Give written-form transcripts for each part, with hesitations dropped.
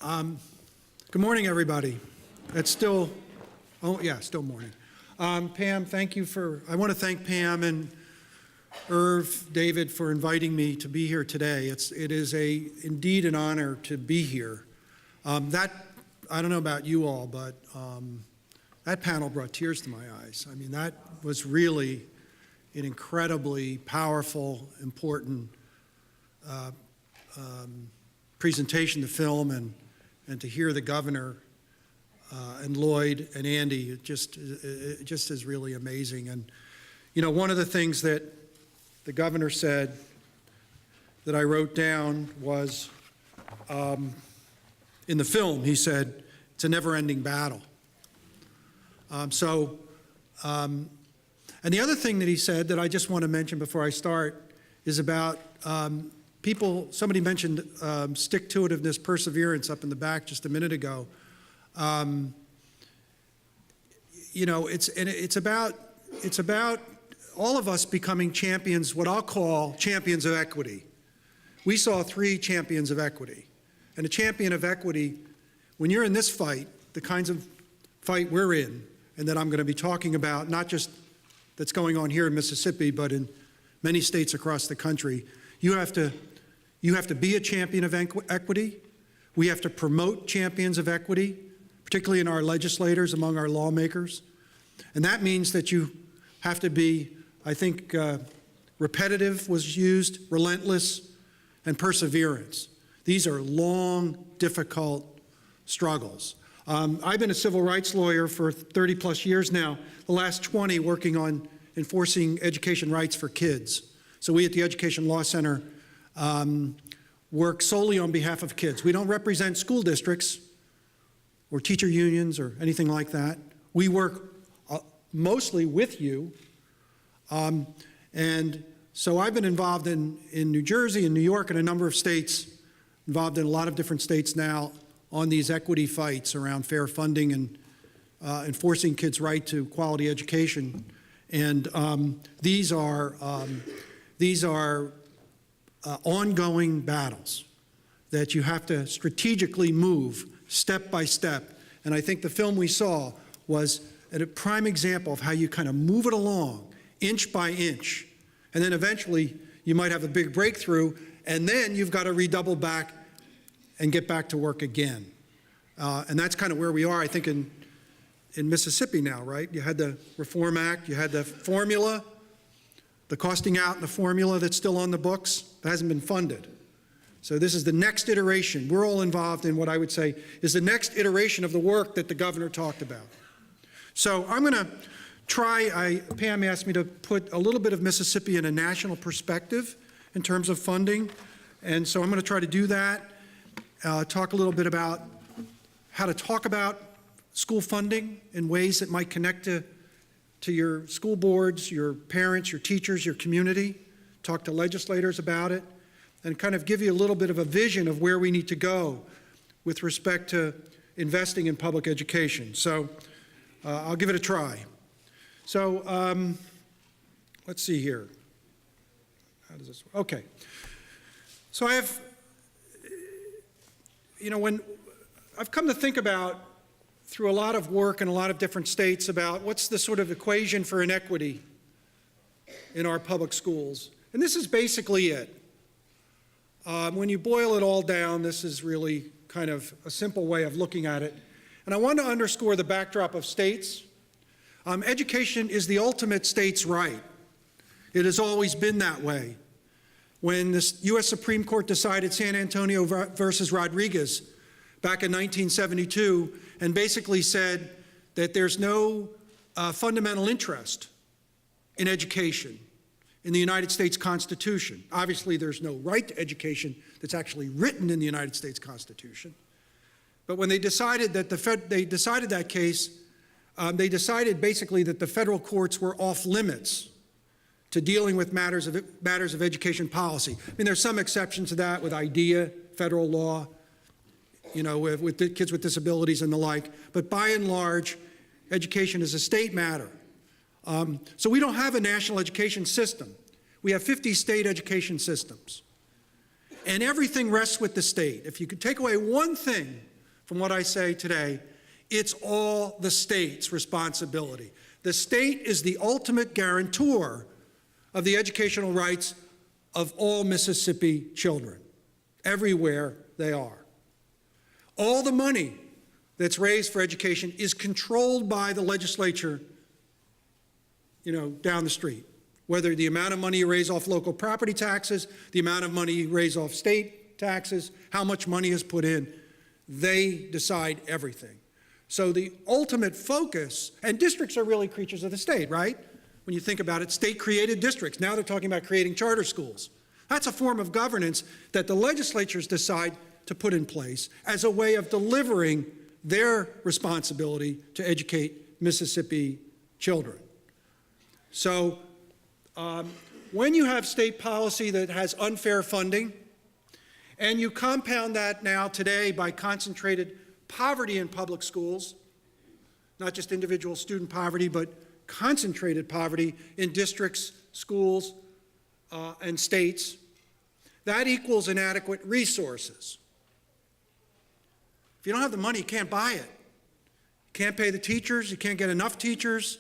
Good morning, everybody. It's still, oh yeah, still morning. Pam, thank you I want to thank Pam and Irv, David, for inviting me to be here today. It is indeed an honor to be here. I don't know about you all, but that panel brought tears to my eyes. I mean, that was really an incredibly powerful, important presentation to film, and to hear the governor and Lloyd and Andy, it just is really amazing. And you know, one of the things that the governor said that I wrote down was, in the film, he said, it's a never-ending battle. And the other thing that he said that I just want to mention before I start is about somebody mentioned stick-to-itiveness, perseverance up in the back just a minute ago. You know, it's about all of us becoming champions, what I'll call champions of equity. We saw 3 champions of equity. And a champion of equity, when you're in this fight, the kinds of fight we're in, and that I'm going to be talking about, not just that's going on here in Mississippi, but in many states across the country, you have to be a champion of equity. We have to promote champions of equity, particularly in our legislators, among our lawmakers. And that means that you have to be, I think, repetitive was used, relentless, and perseverance. These are long, difficult struggles. I've been a civil rights lawyer for 30 plus years now, the last 20 working on enforcing education rights for kids. So we at the Education Law Center work solely on behalf of kids. We don't represent school districts or teacher unions or anything like that. We work mostly with you. And so I've been involved in New Jersey and New York and a number of states, involved in a lot of different states now on these equity fights around fair funding and enforcing kids' right to quality education. And these are ongoing battles that you have to strategically move step by step. And I think the film we saw was a prime example of how you kind of move it along inch by inch. And then eventually you might have a big breakthrough, and then you've got to redouble back and get back to work again. And that's kind of where we are, I think, in Mississippi now, right? You had the Reform Act, you had the formula, the costing out and the formula that's still on the books, that hasn't been funded. So this is the next iteration. We're all involved in what I would say is the next iteration of the work that the governor talked about. So I'm going to Pam asked me to put a little bit of Mississippi in a national perspective in terms of funding. And so I'm going to try to do that, talk a little bit about how to talk about school funding in ways that might connect to your school boards, your parents, your teachers, your community, talk to legislators about it, and kind of give you a little bit of a vision of where we need to go with respect to investing in public education. So I'll give it a try. So let's see here. How does this work? Okay. So when I've come to think about, through a lot of work in a lot of different states, about what's the sort of equation for inequity in our public schools. And this is basically it. When you boil it all down, this is really kind of a simple way of looking at it. And I want to underscore the backdrop of states. Education is the ultimate state's right. It has always been that way. When the U.S. Supreme Court decided San Antonio versus Rodriguez back in 1972 and basically said that there's no fundamental interest in education in the United States Constitution. Obviously, there's no right to education that's actually written in the United States Constitution. But when they decided that that case, they decided basically that the federal courts were off limits to dealing with matters of education policy. I mean, there's some exceptions to that with IDEA, federal law, you know, with the kids with disabilities and the like. But by and large, education is a state matter. So we don't have a national education system. We have 50 state education systems. And everything rests with the state. If you could take away one thing from what I say today, it's all the state's responsibility. The state is the ultimate guarantor of the educational rights of all Mississippi children, everywhere they are. All the money that's raised for education is controlled by the legislature, down the street. Whether the amount of money you raise off local property taxes, the amount of money you raise off state taxes, how much money is put in, they decide everything. So the ultimate focus, and districts are really creatures of the state, right? When you think about it, state-created districts. Now they're talking about creating charter schools. That's a form of governance that the legislatures decide to put in place as a way of delivering their responsibility to educate Mississippi children. So when you have state policy that has unfair funding, and you compound that now today by concentrated poverty in public schools, not just individual student poverty, but concentrated poverty in districts, schools, and states, that equals inadequate resources. If you don't have the money, you can't buy it. You can't pay the teachers, you can't get enough teachers,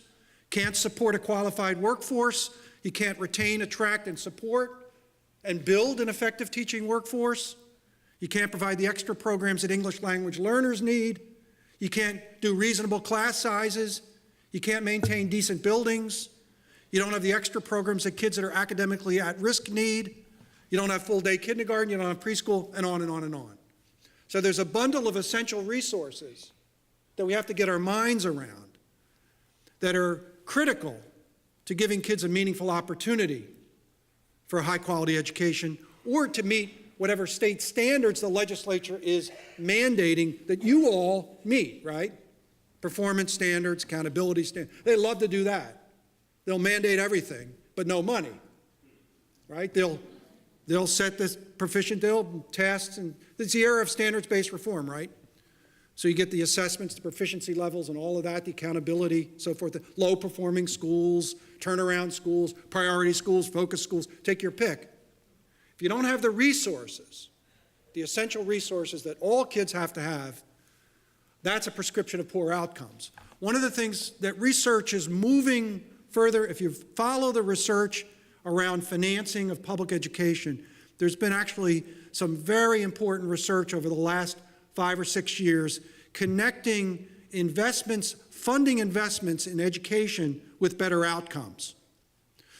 can't support a qualified workforce, you can't retain, attract, and support and build an effective teaching workforce. You can't provide the extra programs that English language learners need. You can't do reasonable class sizes. You can't maintain decent buildings. You don't have the extra programs that kids that are academically at risk need. You don't have full-day kindergarten, you don't have preschool, and on and on and on. So there's a bundle of essential resources that we have to get our minds around that are critical to giving kids a meaningful opportunity for a high-quality education or to meet whatever state standards the legislature is mandating that you all meet, right? Performance standards, accountability standards. They love to do that. They'll mandate everything, but no money, right? They'll set this tests, and it's the era of standards-based reform, right? So you get the assessments, the proficiency levels, and all of that, the accountability, so forth. The low-performing schools, turnaround schools, priority schools, focus schools, take your pick. If you don't have the resources, the essential resources that all kids have to have, that's a prescription of poor outcomes. One of the things that research is moving further, if you follow the research around financing of public education, there's been actually some very important research over the last 5 or 6 years connecting investments, funding investments in education with better outcomes.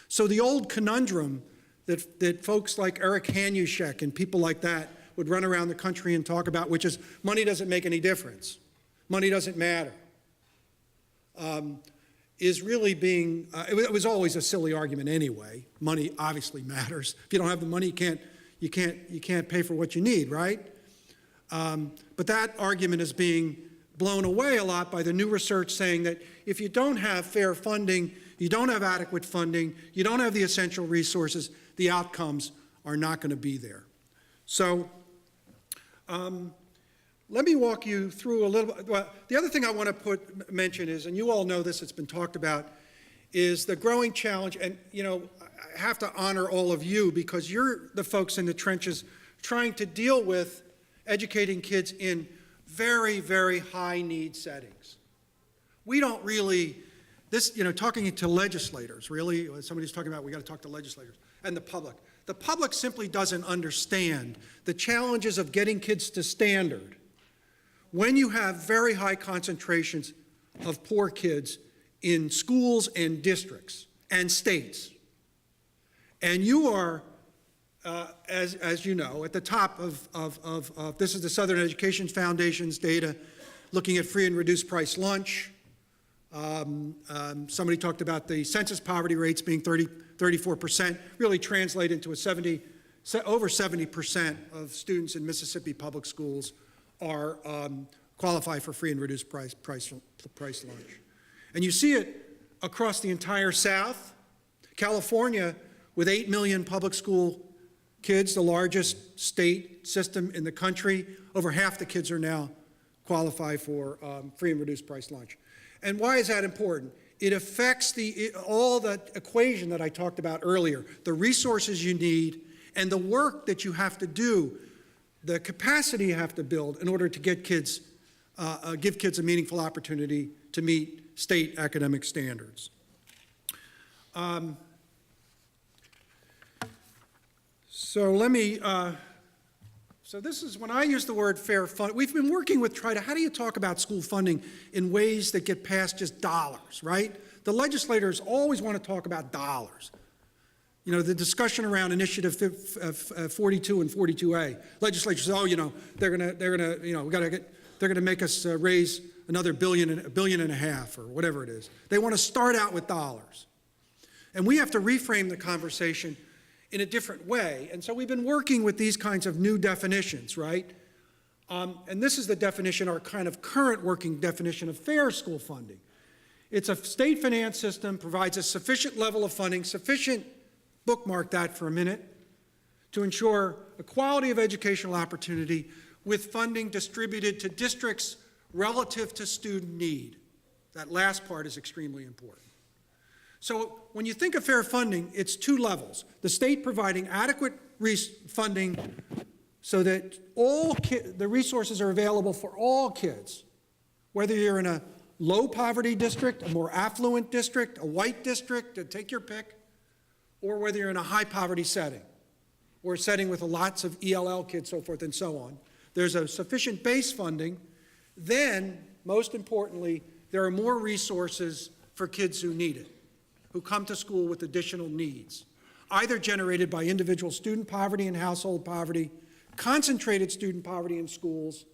So the old conundrum that folks like Eric Hanushek and people like that would run around the country and talk about, which is money doesn't make any difference, money doesn't matter, is really being, it was always a silly argument anyway. Money obviously matters. If you don't have the money, you can't pay for what you need, right? But that argument is being blown away a lot by the new research saying that if you don't have fair funding, you don't have adequate funding, you don't have the essential resources, the outcomes are not going to be there. So let me walk you through a little bit. Well, the other thing I want to mention is, and you all know this, it's been talked about, is the growing challenge. And, I have to honor all of you because you're the folks in the trenches trying to deal with educating kids in very, very high need settings. We don't really, talking to legislators, really, somebody's talking about we got to talk to legislators, and the public. The public simply doesn't understand the challenges of getting kids to standard when you have very high concentrations of poor kids in schools and districts and states. And you are, as you know, at the top of this is the Southern Education Foundation's data looking at free and reduced price lunch. Somebody talked about the census poverty rates being 34%, really translate into over 70% of students in Mississippi public schools are qualify for free and reduced price lunch. And you see it across the entire South. California, with 8 million public school kids, the largest state system in the country, over half the kids are now qualify for free and reduced price lunch. And why is that important? It affects all the equation that I talked about earlier, the resources you need and the work that you have to do, the capacity you have to build in order to get kids, give kids a meaningful opportunity to meet state academic standards. So let me, so this is when I use the word fair fund. We've been working with how do you talk about school funding in ways that get past just dollars, right? The legislators always want to talk about dollars. You know, the discussion around Initiative 42 and 42A, legislators say, oh, you know, they're gonna make us raise another $1.5 billion or whatever it is. They want to start out with dollars. And we have to reframe the conversation in a different way. And so we've been working with these kinds of new definitions, right? And this is the definition, our kind of current working definition of fair school funding. It's a state finance system, provides a sufficient level of funding, sufficient, bookmark that for a minute, to ensure equality of educational opportunity with funding distributed to districts relative to student need. That last part is extremely important. So when you think of fair funding, it's two levels. The state providing adequate funding so that the resources are available for all kids, whether you're in a low poverty district, a more affluent district, a white district, take your pick, or whether you're in a high poverty setting, or a setting with lots of ELL kids, so forth and so on. There's a sufficient base funding. Then, most importantly, there are more resources for kids who need it, who come to school with additional needs, either generated by individual student poverty and household poverty, concentrated student poverty in schools,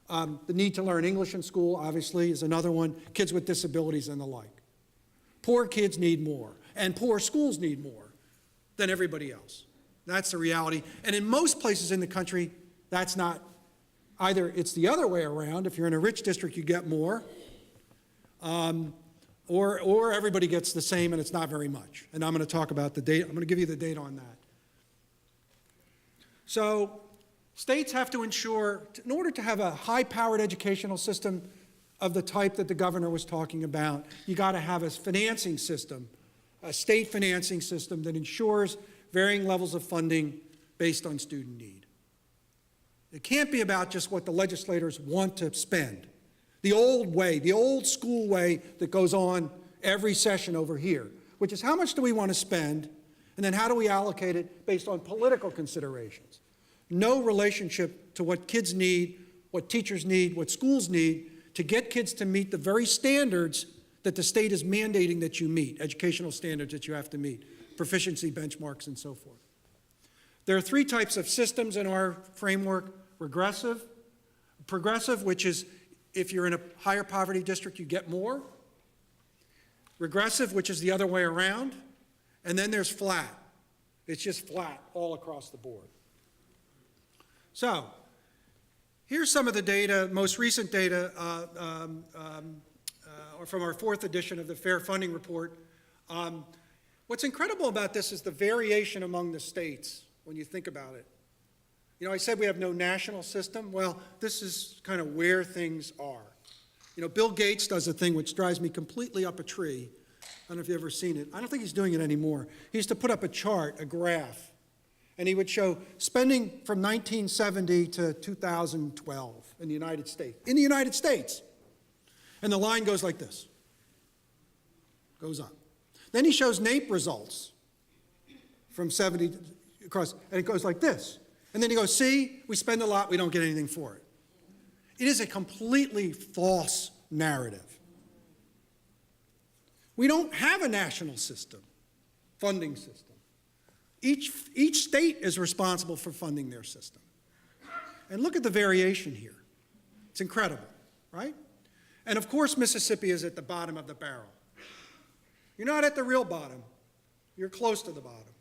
the need to learn English in school, obviously, is another one, kids with disabilities and the like. Poor kids need more, and poor schools need more than everybody else. That's the reality. And in most places in the country, that's not either. It's the other way around. If you're in a rich district, you get more, or everybody gets the same, and it's not very much. And I'm going to talk about the data. I'm going to give you the data on that. So states have to ensure, in order to have a high-powered educational system of the type that the governor was talking about, you got to have a financing system, a state financing system that ensures varying levels of funding based on student need. It can't be about just what the legislators want to spend. The old way, the old school way that goes on every session over here, which is how much do we want to spend, and then how do we allocate it based on political considerations. No relationship to what kids need, what teachers need, what schools need to get kids to meet the very standards that the state is mandating that you meet, educational standards that you have to meet, proficiency benchmarks and so forth. There are three types of systems in our framework: regressive, progressive, which is if you're in a higher poverty district, you get more. Regressive, which is the other way around. And then there's flat. It's just flat all across the board. So here's some of the data, most recent data from our fourth edition of the Fair Funding Report. What's incredible about this is the variation among the states when you think about it. You know, I said we have no national system. Well, this is kind of where things are. You know, Bill Gates does a thing which drives me completely up a tree. I don't know if you've ever seen it. I don't think he's doing it anymore. He used to put up a chart, a graph, and he would show spending from 1970 to 2012 in the United States. In the United States. And the line goes like this. Goes up. Then he shows NAEP results from 70 across, and it goes like this. And then he goes, see, we spend a lot, we don't get anything for it. It is a completely false narrative. We don't have a national system, funding system. Each state is responsible for funding their system. And look at the variation here. It's incredible, right? And of course, Mississippi is at the bottom of the barrel. You're not at the real bottom. You're close to the bottom.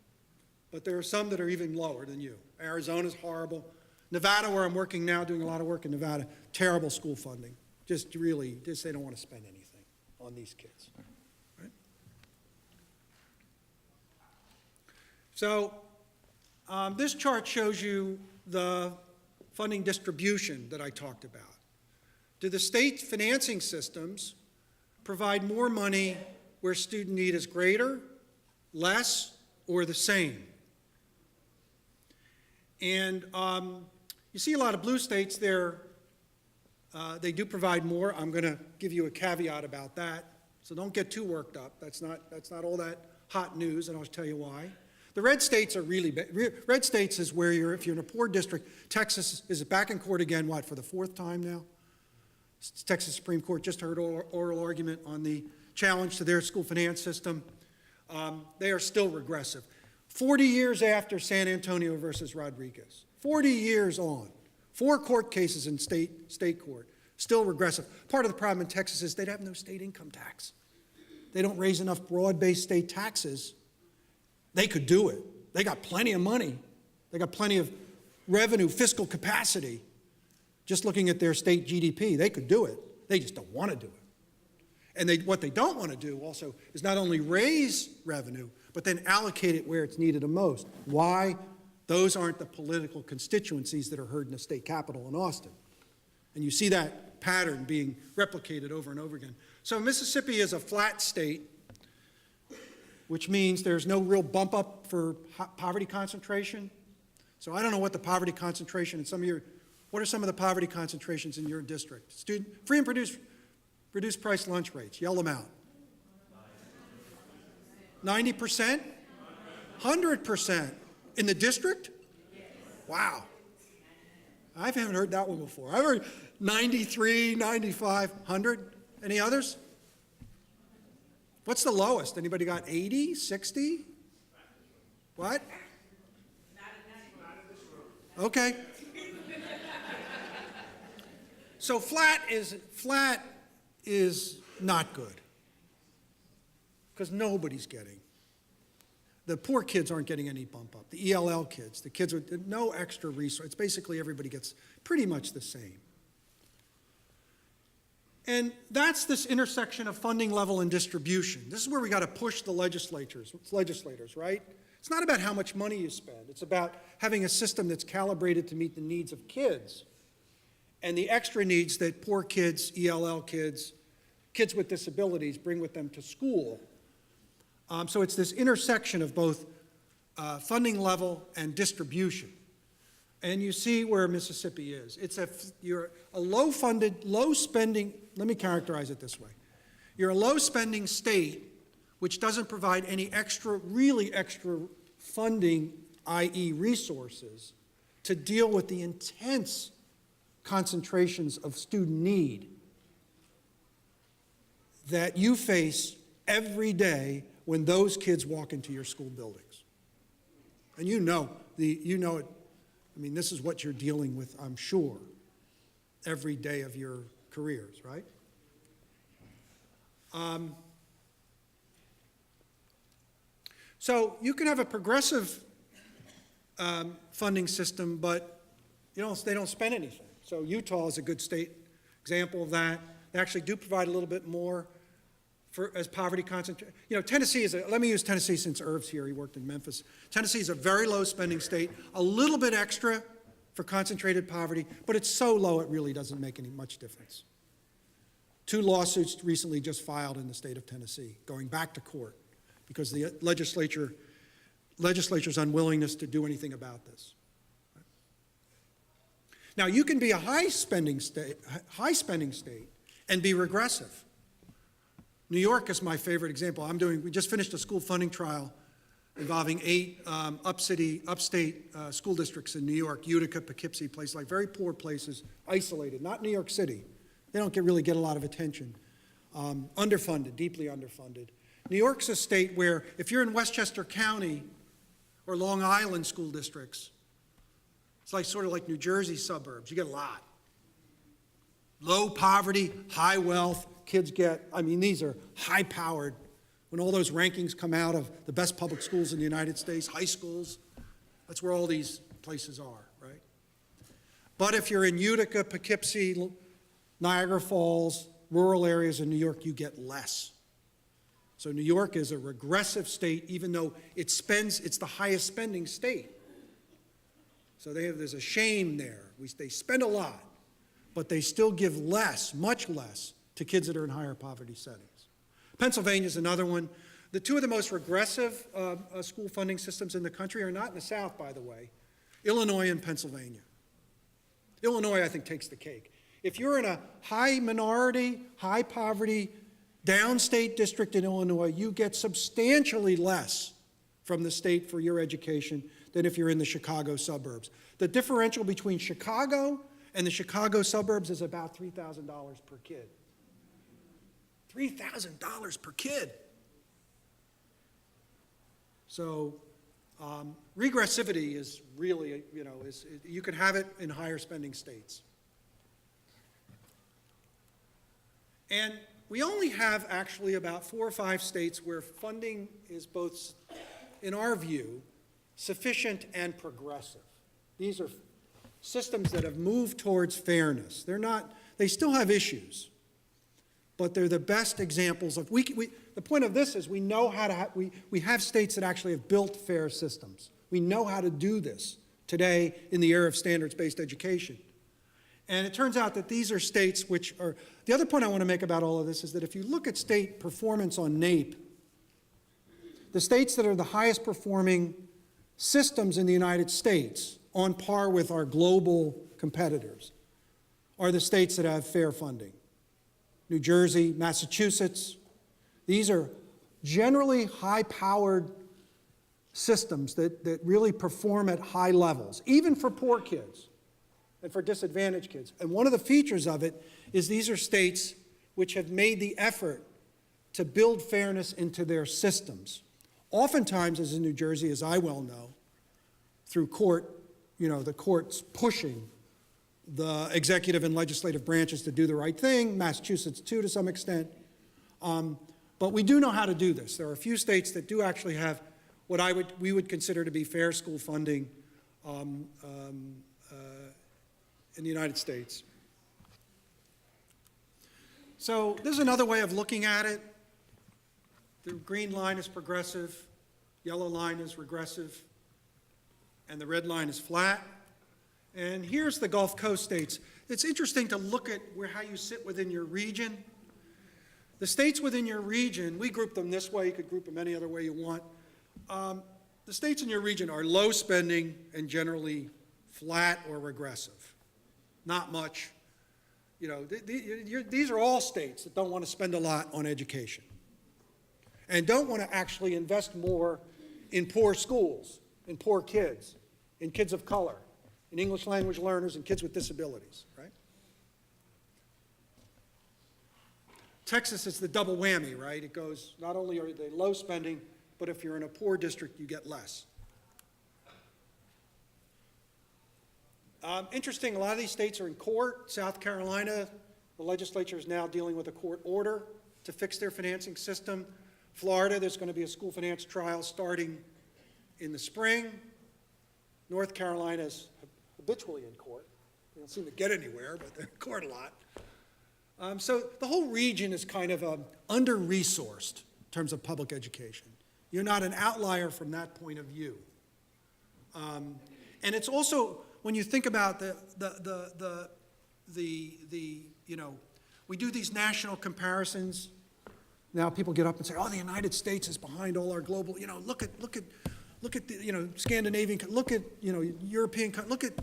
But there are some that are even lower than you. Arizona's horrible. Nevada, where I'm working now, doing a lot of work in Nevada, terrible school funding. Just really, they don't want to spend anything on these kids. Right? So this chart shows you the funding distribution that I talked about. Do the state financing systems provide more money where student need is greater, less, or the same? And you see a lot of blue states there. They do provide more. I'm going to give you a caveat about that. So don't get too worked up. That's not all that hot news, and I'll tell you why. The red states are really bad. Red states is where if you're in a poor district. Texas is back in court again, what, for the 4th time now? Texas Supreme Court just heard oral argument on the challenge to their school finance system. They are still regressive. 40 years after San Antonio versus Rodriguez, 40 years on, 4 court cases in state court, still regressive. Part of the problem in Texas is they'd have no state income tax. They don't raise enough broad-based state taxes. They could do it. They got plenty of money. They got plenty of revenue, fiscal capacity. Just looking at their state GDP, they could do it. They just don't want to do it. And what they don't want to do also is not only raise revenue, but then allocate it where it's needed the most. Why? Those aren't the political constituencies that are heard in the state capital in Austin. And you see that pattern being replicated over and over again. So Mississippi is a flat state, which means there's no real bump up for poverty concentration. So I don't know what the poverty concentration in some of your, what are some of the poverty concentrations in your district? Free and reduced price lunch rates, yell them out. 90%? 100% in the district? Wow. I haven't heard that one before. I've heard 93, 95, 100. Any others? What's the lowest? Anybody got 80, 60? What? Okay. So flat is not good because nobody's getting. The poor kids aren't getting any bump up. The ELL kids, the kids with no extra resource. It's basically everybody gets pretty much the same. And that's this intersection of funding level and distribution. This is where we got to push the legislators, right? It's not about how much money you spend. It's about having a system that's calibrated to meet the needs of kids and the extra needs that poor kids, ELL kids, kids with disabilities bring with them to school. So it's this intersection of both funding level and distribution. And you see where Mississippi is. You're a low-funded, low-spending, let me characterize it this way. You're a low-spending state which doesn't provide any extra, really extra funding, i.e. resources, to deal with the intense concentrations of student need that you face every day when those kids walk into your school buildings. And you know it. I mean, this is what you're dealing with, I'm sure, every day of your careers, right? So you can have a progressive funding system, but they don't spend anything. So Utah is a good state example of that. They actually do provide a little bit more as poverty concentration. Tennessee let me use Tennessee since Irv's here, he worked in Memphis. Tennessee is a very low spending state, a little bit extra for concentrated poverty, but it's so low it really doesn't make any much difference. 2 lawsuits recently just filed in the state of Tennessee, going back to court, because the legislature's unwillingness to do anything about this. Now, you can be a high spending state and be regressive. New York is my favorite example. We just finished a school funding trial involving 8 upstate school districts in New York, Utica, Poughkeepsie, places like very poor places, isolated, not New York City. They don't really get a lot of attention. Underfunded, deeply underfunded. New York's a state where if you're in Westchester County or Long Island school districts, it's sort of like New Jersey suburbs. You get a lot. Low poverty, high wealth. Kids these are high-powered. When all those rankings come out of the best public schools in the United States, high schools, that's where all these places are, right? But if you're in Utica, Poughkeepsie, Niagara Falls, rural areas in New York, you get less. So New York is a regressive state, even though it's the highest spending state. So there's a shame there. They spend a lot, but they still give less, much less, to kids that are in higher poverty settings. Pennsylvania is another one. The 2 of the most regressive school funding systems in the country are not in the South, by the way. Illinois and Pennsylvania. Illinois, I think, takes the cake. If you're in a high minority, high poverty, downstate district in Illinois, you get substantially less from the state for your education than if you're in the Chicago suburbs. The differential between Chicago and the Chicago suburbs is about $3,000 per kid. $3,000 per kid. So regressivity is really, you can have it in higher spending states. And we only have actually about 4 or 5 states where funding is both, in our view, sufficient and progressive. These are systems that have moved towards fairness. They still have issues, but they're the best examples of, the point of this is we know how to, we have states that actually have built fair systems. We know how to do this today in the era of standards-based education. And it turns out that these are states which are, the other point I want to make about all of this is that if you look at state performance on NAEP, the states that are the highest performing systems in the United States, on par with our global competitors, are the states that have fair funding. New Jersey, Massachusetts, these are generally high-powered systems that really perform at high levels, even for poor kids and for disadvantaged kids. And one of the features of it is these are states which have made the effort to build fairness into their systems. Oftentimes, as in New Jersey, as I well know, through court, the courts pushing the executive and legislative branches to do the right thing, Massachusetts too to some extent. But we do know how to do this. There are a few states that do actually have what we would consider to be fair school funding in the United States. So this is another way of looking at it. The green line is progressive, yellow line is regressive, and the red line is flat. And here's the Gulf Coast states. It's interesting to look at how you sit within your region. The states within your region, we group them this way, you could group them any other way you want. The states in your region are low spending and generally flat or regressive. Not much. These are all states that don't want to spend a lot on education and don't want to actually invest more in poor schools, in poor kids, in kids of color, in English language learners, and kids with disabilities, right? Texas is the double whammy, right? It goes, not only are they low spending, but if you're in a poor district, you get less. Interesting, a lot of these states are in court. South Carolina, the legislature is now dealing with a court order to fix their financing system. Florida, there's going to be a school finance trial starting in the spring. North Carolina is habitually in court. They don't seem to get anywhere, but they're in court a lot. So the whole region is kind of under-resourced in terms of public education. You're not an outlier from that point of view. And it's also, when you think about we do these national comparisons. Now people get up and say, oh, the United States is behind all our global, look at the, Scandinavian, look at, European, look at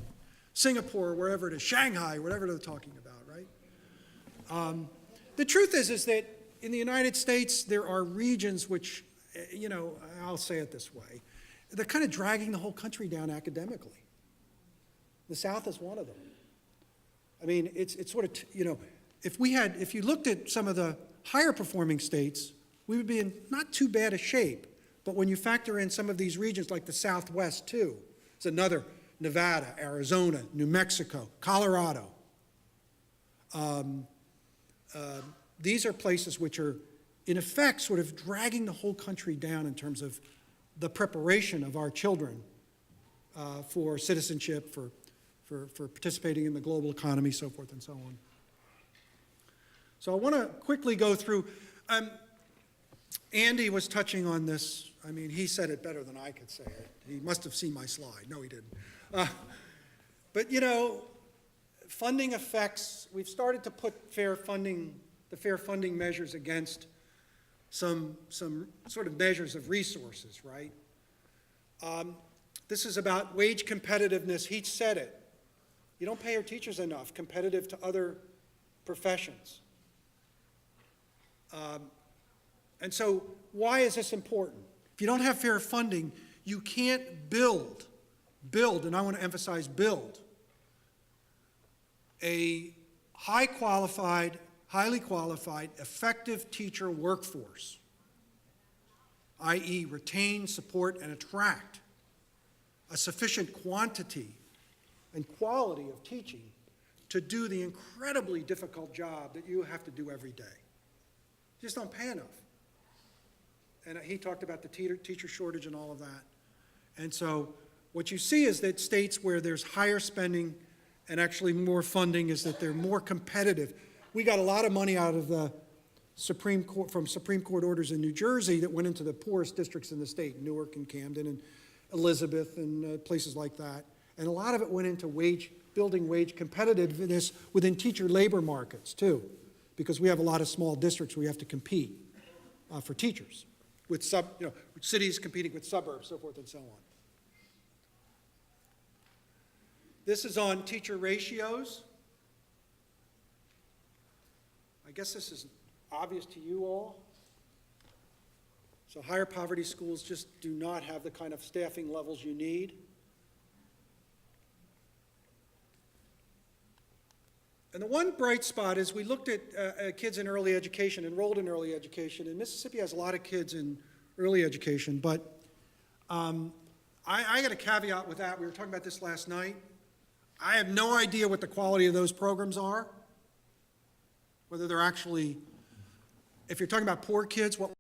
Singapore, wherever it is, Shanghai, whatever they're talking about, right? The truth is that in the United States, there are regions which, I'll say it this way, they're kind of dragging the whole country down academically. The South is one of them. I mean, it's sort of, if you looked at some of the higher performing states, we would be in not too bad a shape. But when you factor in some of these regions like the Southwest too, it's another, Nevada, Arizona, New Mexico, Colorado. These are places which are, in effect, sort of dragging the whole country down in terms of the preparation of our children for citizenship, for participating in the global economy, so forth and so on. So I want to quickly go through. Andy was touching on this. I mean, he said it better than I could say it. He must have seen my slide. No, he didn't. But, funding effects, we've started to put the fair funding measures against some sort of measures of resources, right? This is about wage competitiveness. He said it. You don't pay your teachers enough, competitive to other professions. And so why is this important? If you don't have fair funding, you can't build, and I want to emphasize build, a highly qualified, effective teacher workforce, i.e. retain, support, and attract a sufficient quantity and quality of teaching to do the incredibly difficult job that you have to do every day. You just don't pay enough. And he talked about the teacher shortage and all of that. And so what you see is that states where there's higher spending and actually more funding is that they're more competitive. We got a lot of money out of the Supreme Court, from Supreme Court orders in New Jersey that went into the poorest districts in the state, Newark and Camden and Elizabeth and places like that. And a lot of it went into building wage competitiveness within teacher labor markets too, because we have a lot of small districts where we have to compete for teachers, with cities competing with suburbs, so forth and so on. This is on teacher ratios. I guess this is obvious to you all. So higher poverty schools just do not have the kind of staffing levels you need. And the one bright spot is we looked at kids in early education, enrolled in early education, and Mississippi has a lot of kids in early education, but I got a caveat with that. We were talking about this last night. I have no idea what the quality of those programs are, whether they're actually, if you're talking about poor kids, what